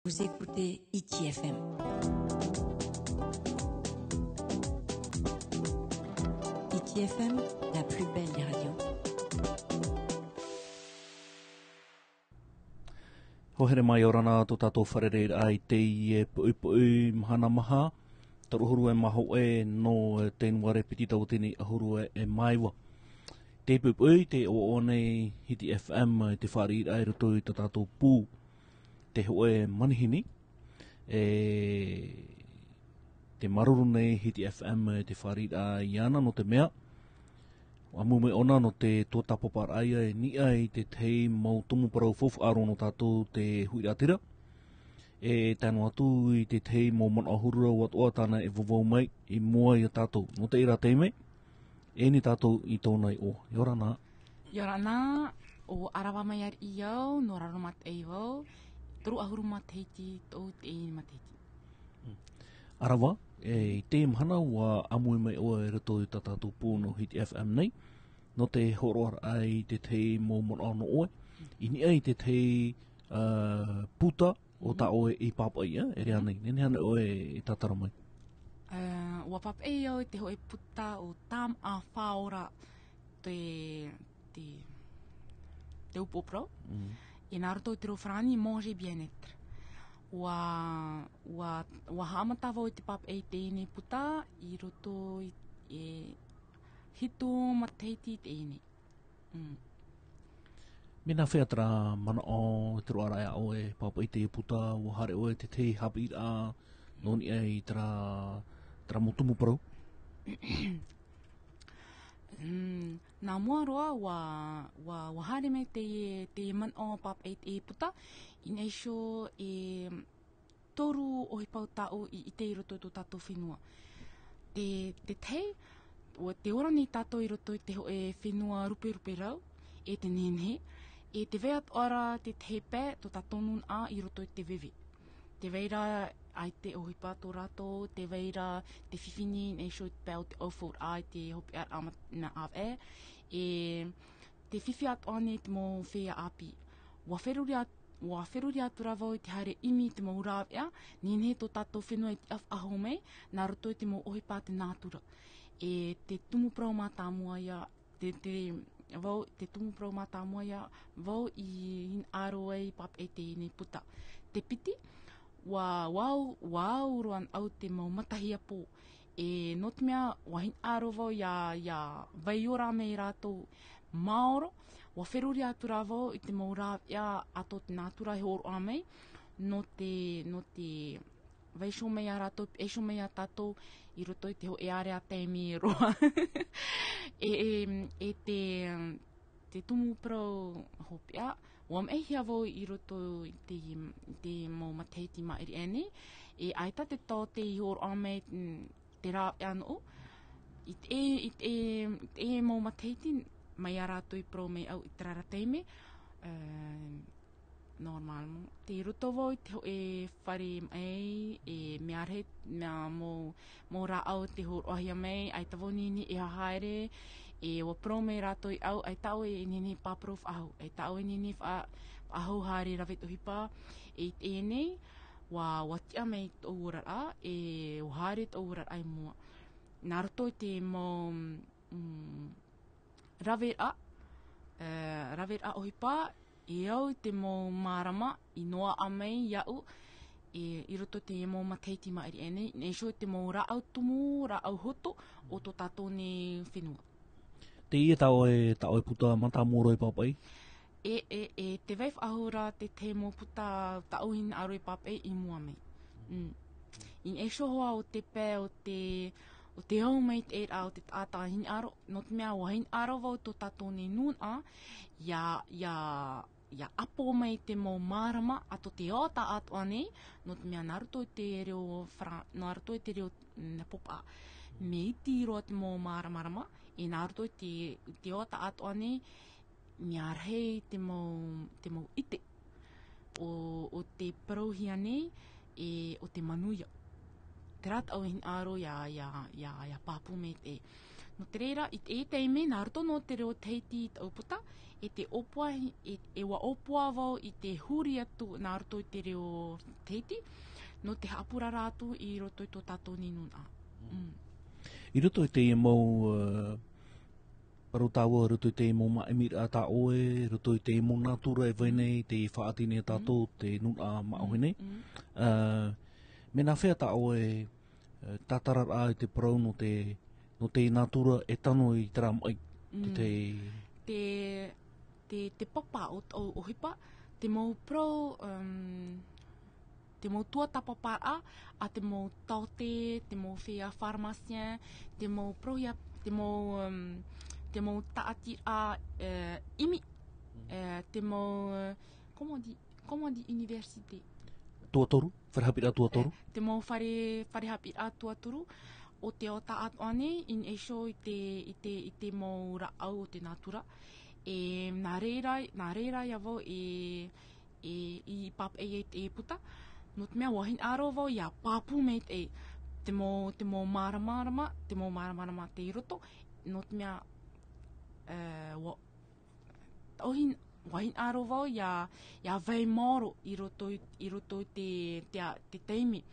Vous écoutez ITFM. ITFM, la plus belle des radios. Hohere mai o rana tō tātou wharereira ai te i e pui mahana maha. Taruhuru e maho e no tēnuare piti tau tēnei ahuru e maiwa. Te pui te o nei hiti FM te wharereira ai roto i tō tātou pū. Te hoe manihini. Te maruru nei hiti FM te wharereira ai ana no te mea. Amume ona no te tō tapopar aia e ni ai te tei mau tumu parau fofu aro no tātou te huiratira. E tēnu atu i te tei mau mana ahurura watoa tāna e vovau mai i mua i a tātou. No te ira teime, e ni tātou i tōnai o. Yorana. Yorana, o arawa mai ar i au, no raro mat e wau, turu ahuru mat heiti, tō te e mat heiti. Arawa, i te mhana wa amui mai o e rato i tā tātou pōno hiti FM nei. No te horoar ai te tei mau mana ano oe. I ni ai te tei puta o tā oe i pāpai, e rea nei. Nene hana oe i tātara mai. Ua pap e au te hoe puta o tam a whaora te upopro. E nā roto i te rofrani manger bien-être. Ua hamata wau i te pap e tēnei puta i roto i hito mateiti tēnei. Mena wheatra mana o te roarai a oe papa i te puta o hare oe te te hapi a noni ai tra motumu parau. Nā mua roa wa hare me te man o pap e puta in eisho e toru o hipau tau i te roto i tō tātou whenua. Te tei, o te ora ni tātou i roto i te ho e whenua rupe rau, e te nenhe, e te veat ora te tepe tō tātou nun a i roto i te vewe. Te veira ai te ohipa tō rato, te veira te whiwhini nei sho te pēo te aufur ai te hopi ar amat na awe, e te whiwhi atu ane te mō whea api. Wa wheruri atu ravo i te haere imi te mō rāwea, nene tō tātou whenua i te af aho mei, nā roto i te mō ohipa te nātura. E te tumu prau mā tā mua ia, te tumu prau mā tā mua ia, vau i hin aro ei pap e te nei puta. Te piti, wau roan au te mau matahia pō. E not mea, wa hin aro vau ia vaiora mei rātou maoro, wa wheruri atu rāvau i te mau rāwea ato te nātura he oro amei, no te vaisho mei a rātou, eisho mei a tātou i roto i te ho e are a teimi e roa. e te tumu prau hopea, wam e hia vau i roto i te mau mateiti ma eri ene, e aita te tō te i horo ame te rā anu, i te mau mateiti mai a rātou i prau mei au i te rara teime, normal mo. Te roto vau i te ho e whare mei, e mea rehe, mea mō rā au te horo ahia mei, ai tavo nini e haere, e wa pro mei rātou i au, ai tau e nini paprof ahu, ai tau e nini ahu haere rawet uhipa, e tēnei, wa tia mei tō urara, e o haere tō urara ai mua. Nā roto i te mō rawet a uhipa, e au te mō mārama i noa amei iau i roto te mō mateiti ma eri ene, nei sho te mō rāau tumu, rāau hoto o tō tātou ne whenua. Te ia tau e puta mata mōroi papai? Te veif ahura te mō puta tauhin aroi papai i mua mei. In e sho hoa o te pē o te homemade e rā o te tātā hin aro, not mea o hin aro vau tō tātou ne nun a, ia apo mai te mō mārama ato te ota atu ane, not mea naruto i te reo popa. Me iti roa te mō māramarama, e naruto i te ota atu ane, mea rei te mō ite o te parohi ane, o te manuia. Te rata au hin aro ia pāpu me te. No te reira, i teime, nā roto no te reo teiti i tauputa, te opua, wa opua wau i te huri atu nā roto i te reo teiti, no te hapura rātu i roto i tō tātou ninuna. I roto i te mau parutāua, roto i te mau maemira tā oe, roto i te mau nātura e whenei, te whaatine tātou, te nuna maohene. Me nā whea tā oe, tātarar a i te parau no te nātura e tano i tera mai. Te papa o hipa, te mau pro, te mau tua tapapara, a te mau taute, te mau whea farmasien, te mau proia, te mau taati a imi, te mau, como di universite? Tuatoru, wharehapira tuatoru. Te mau wharehapira tuatoru, o te o taat ane, in esho i te mau raau o te natura. Nā reira ia wau i pap te puta, no te mea wahin aro wau ia papu mei te mau maramarama, te i roto, no te mea wahin aro wau ia vei moro i roto i te teimi.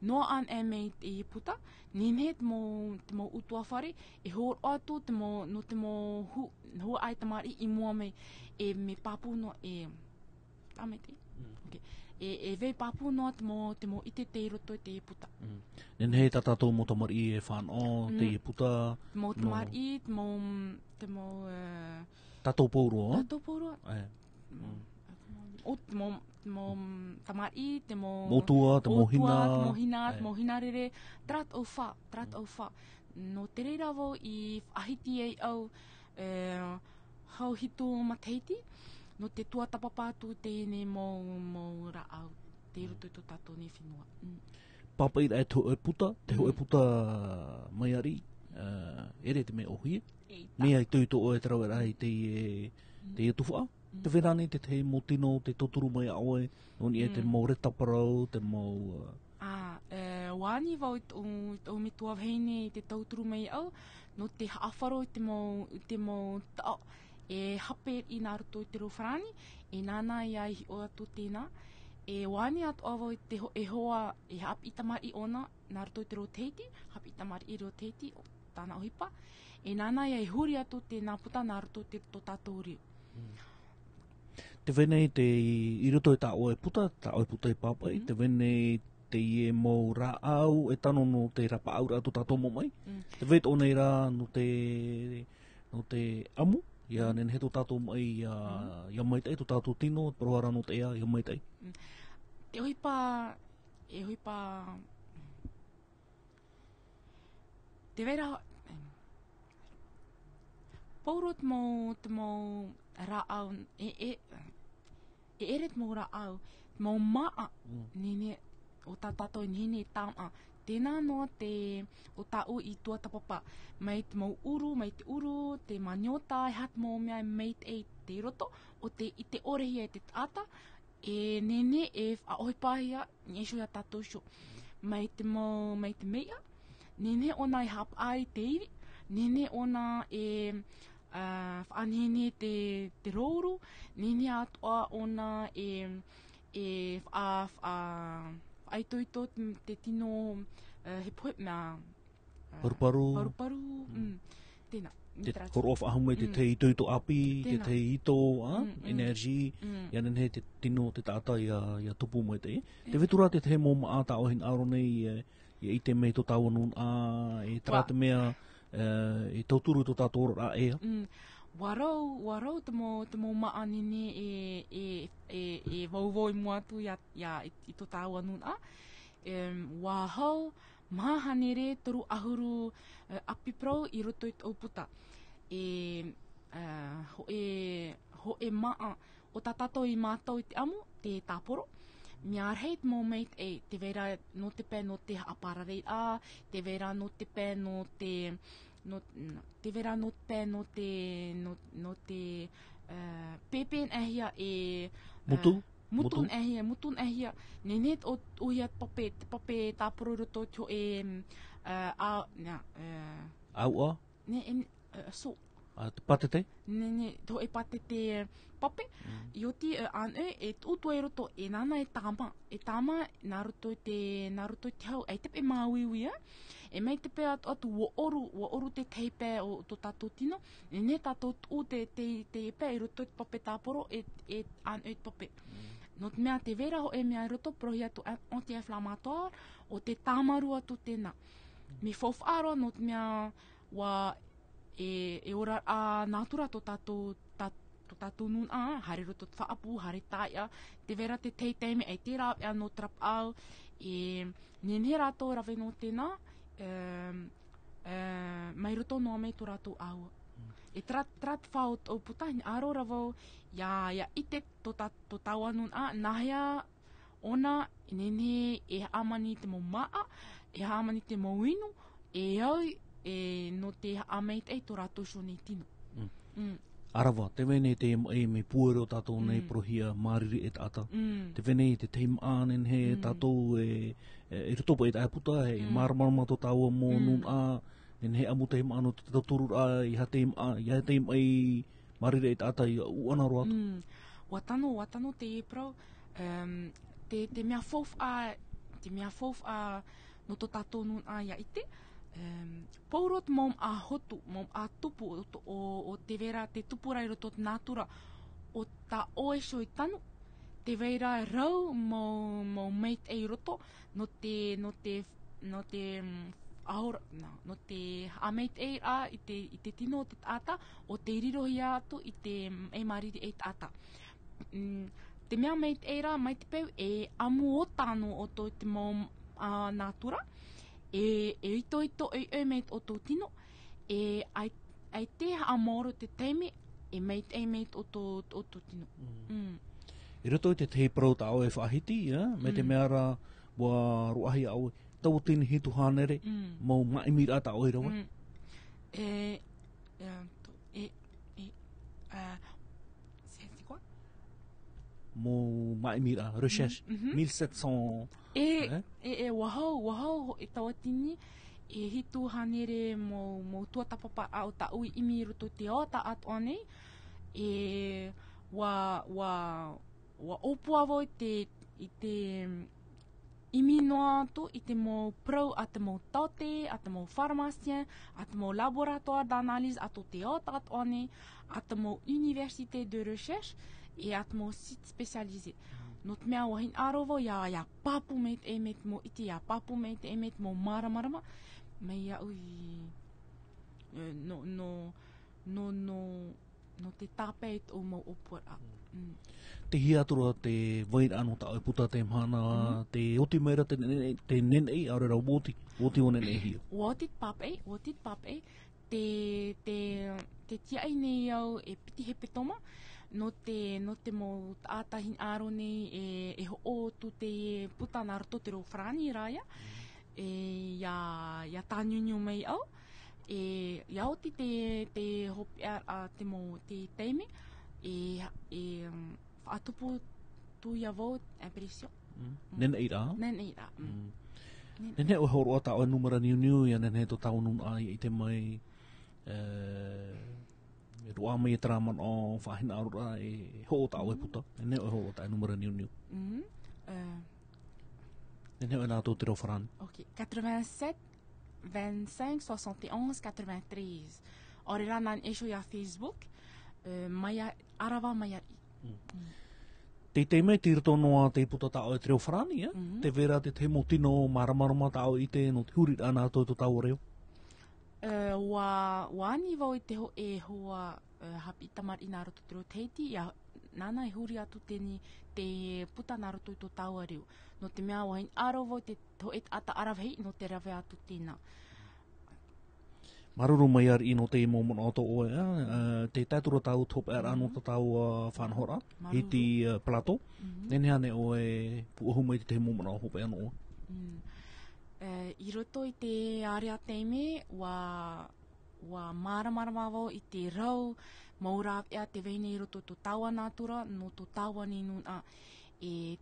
Noa an e mei te i puta, ninhe te mau utua whare, e hōr atu te mau hua ai tamari i mua mei, me papu no tame te? Okay. E vei papu no te mau ite te i roto i te i puta. Ninhe tā tātou mo tamari e whanau, te i puta. Te mau tamari, te mau tātou paurua. Tātou paurua. O te mau tamari, te mau motua, te mau hina, te mau hina rere, trat au wha. No te reira wau i ahiti ei au hau hitu mateiti, no te tua tapapātu tēne mau raau, te roto i tō tātou ne whenua. Papaira e te puta, te hoe puta mai ari, ere te mea ohi, mea i tūto o e te rauera i te e tuwha. Te wherane, te mo tino, te toturu mai aoe, noni e te mau retaparau, te mau... Wāni wau i tau me tua wheine i te tauturu mai au, no te haawharo i te mau tao, e hape i nā roto i te rowharani, e nāna i ai o atu tēnā, e wāni atu awau i te hoa, e hap i tamari ona, nā roto i te roteiti, hap i tamari i roteiti, o tāna ohipa, e nāna i ai huri atu tēnā puta nā roto i te tō tātou riu. Te whenei i roto i tā oe puta i papai, te whenei te i e mau rā au, e tano no te rapa aura atu tātou mo mai. Te wet o nei rā no te amu, ia nen he tō tātou mai ia maitai, tō tātou tino, parohara no te ia maitai. E hoipa, te vera, pauro te mau rā au, e ere te mau rā au, te mau maa, nene, o tā tātou nene tāma, tēnā noa o tāu i tua tapapa, mai te mau uru, te maniota, e hat mau mea mei te roto, i te orehi e te tāta, e nene e ahoipahia, nesho ia tātou sho, mai te meia, nene ona e hap ai te iri, nene ona e whaanhene te rouru, nene atoa ona e whaitoito te tino he poe mea Paruparu, tēnā. te horo of ahumai te itoito api, te ito, energy, ia nen he te tino, te tāta ia tupu mai te. Te vetura te he mō maa tā ohin aro nei, i te mei tō tāua nun e tara te mea, e tauturu tō tātou ora ea. Warau te mō maa nene e wauvau i mua atu i tō tāua nun a. Wahau, mahanere toru ahuru apiprau i roto i tō puta. Ho e maa o tā tātou i mātou i te amu, te tāporo. Mea rei te mō meit te vera no te pē no te apararei a, te vera no te pē no te vera no te pē no te pepen ahia Mutu? Mutun ehia. Nenet o uia pape tapuru roto to Au ne so te patete? ne to patete pape. Ioti an utu e roto nana e tama naruto te hau e tepe mauiwia. E mai te pe atu wo oru te teipe o to tato tino. Ne tato u te pe i roto te pape taporo an pape. No te mea te vera ho e mea roto prohi atu anti-inflammatoire o te tamaru atu tēnā. Me whawhaaro no te mea wa e ora a natura to tato nun hare roto te whaapu, hare taia, te vera te teiteime e te rāp ea no trap au, nenhe rato rawe no tēnā, mai roto noa mei to rato au. E trat whao o puta, aro ravau, ia ite to tau anun nahia ona nenhe e amani te mo maa, e amani te mo inu, e au no te ameit e to rato so nei tino. Arawa, te wene te me puero tato nei prohia mariri e tata. Te wene te teim anen he tato e ritopo e tae puta e marmarama to taua mo nun nen he amu teim anu te taturu i ha teim ai mariri e tata i uana roa atu. Watano te iprau, te mea fof a no to tato nun ia ite, Paurot mom a hotu, mom a tupu o te vera, te tupurai roto te natura o ta oe so i tanu. Te veira rau mo meit e roto no te ameit e i te tino o te tata o te rirohi atu i te e mariri e tata. Te mea meit e ra, mai te peu e amu o tano o to te mom natura. E ito e meit o tō tino, ai te amoro te teime, e meit o tō tino. I roto i te tei prau ta au e whahiti, me te meara wa ruahi au, tau tini hitu hanere, mau maimira ta au i rawa. C'est quoi? Mau maimira, recherche, 1700... wahau e tawatini e hitu hanere mo tuatapapa au ta ui imi roto te o ta atu ane wa opu avo i te imi noa atu i te mo prau a te mo taute, a te mo pharmacien, a te mo laboratoire d'analyse atu te o ta atu ane, a te mo université de recherche e a te mo site spécialisé. No te mea wahin arovo, ia papu meit e meit mo iti, ia papu meit e meit mo maramarama, mei ia ui no te tāpeit o mo opura. Te hiatura te waira anu ta puta te mhana, te oti meira te nenei, aure rau oti o nenei hia. Wotit pape, te tiai nei au e piti he petoma, no te mo atahin aro nei e ho o tu te puta naruto te rofrani raya, ia tānyunyu mei au, ia oti te hopi a te mo te teime, whaatupu tu ia vau impression. Nenei rā? Nenei rā. Nenei o horo ata o numera niu ia nenei to tau nun ai i te mai rua mai e traman o whahina arura e ho o tau e puta. Nenei o horo ata o numera niu. Nenei o nātou te rofrani. Ok, 87, 25, 71, 93. Ore rā nan esho ia Facebook, arawa maiari. Te mei tīrito noa te puta tau e te reo wharani, te vera te mo tino maramarama tau i te no te huri ana to tau reo. Wa ani vau i te ho e hoa hapi tamar i nā roto te reo teiti, ia nana e huri atu te puta nā roto i to tau a reo. No te mea wahin aro vau te ho e ata arawhei no te rawe atu tēnā. Maruru mai ar ino te momona o to oe, te tātura tau top ar anu to tau whanhora, i ti plato, nene hane oe puahu mai te momona o hope anu oa. I roto i te area teime, wa maramarama wau i te rau, maurāp ea te veine i roto to taua nātura, no to taua ni nun a.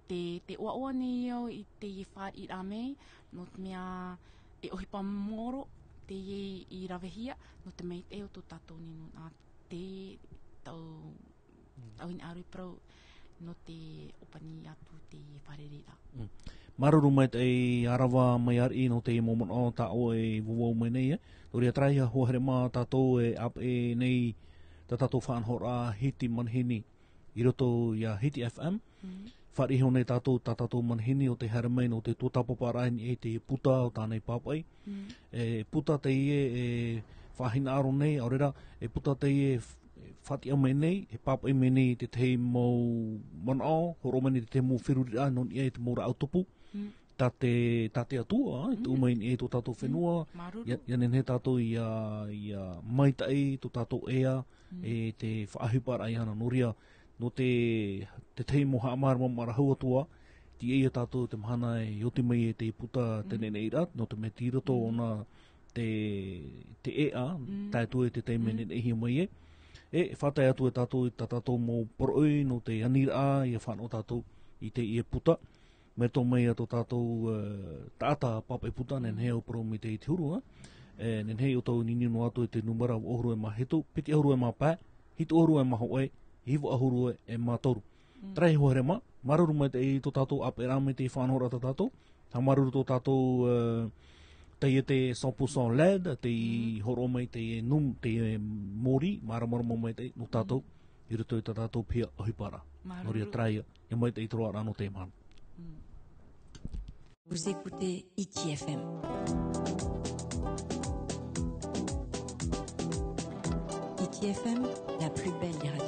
te ua nei au I te whaat I rame, no te mea e ohipa moro te I rawehia, no te mei te o tō tātou ninu nā te tau in aru prau no te opani atu te wharerira. Maruru mai te arawa mai ari no te momon o ta o e wawau mai nei Tori a trai ho here mā tātou e ap e nei ta tātou whaanhora hiti manhini I roto ia Hiti FM. Whariho nei tātou ta tātou manhini o te haramai no te tōtapaparai e te puta o tānei papai. E puta te ie e whahina aro nei, aurera e puta te ie whatia mai nei, e papai mai nei te te mau manao, horomani te te mau whirurira, non ia e te maura autopu. Ta te atua, te umain e tō tātou whenua, ia nen he tātou ia maitai, tō tātou ea, e te whaahiparai ana noria, no te moha amarama marahau atua, ti eia tātou te mahana e oti mai e te puta tene nei rat, no te me tīroto ona te ea, tātou e te teimene nehi mai e. E whatai atu e tātou I tātou mō poroi, no te anira ia whano tātou I te ie puta. Me tō mai a tō tātou tāta papai puta, nen hea o pro mi te iti hurua. Nen hea o tau nini no atu e te numara o ohuru e mahetu, piti ohuru e mapā, hitu ohuru e mahoe, hivu ahuru e mātoru. Trai ho here maruru mai te I tō tātou ap e rame te whanhora tā tātou. Ha maruru tō tātou te ie te 100% lad, te horo mai te num, te mori, maramarama mai te no tātou, I roto I tā tātou pia ohipara. Noria trai e mai te I troa rano te mana. Vous écoutez Hiti FM. Hiti FM, la plus belle des radios.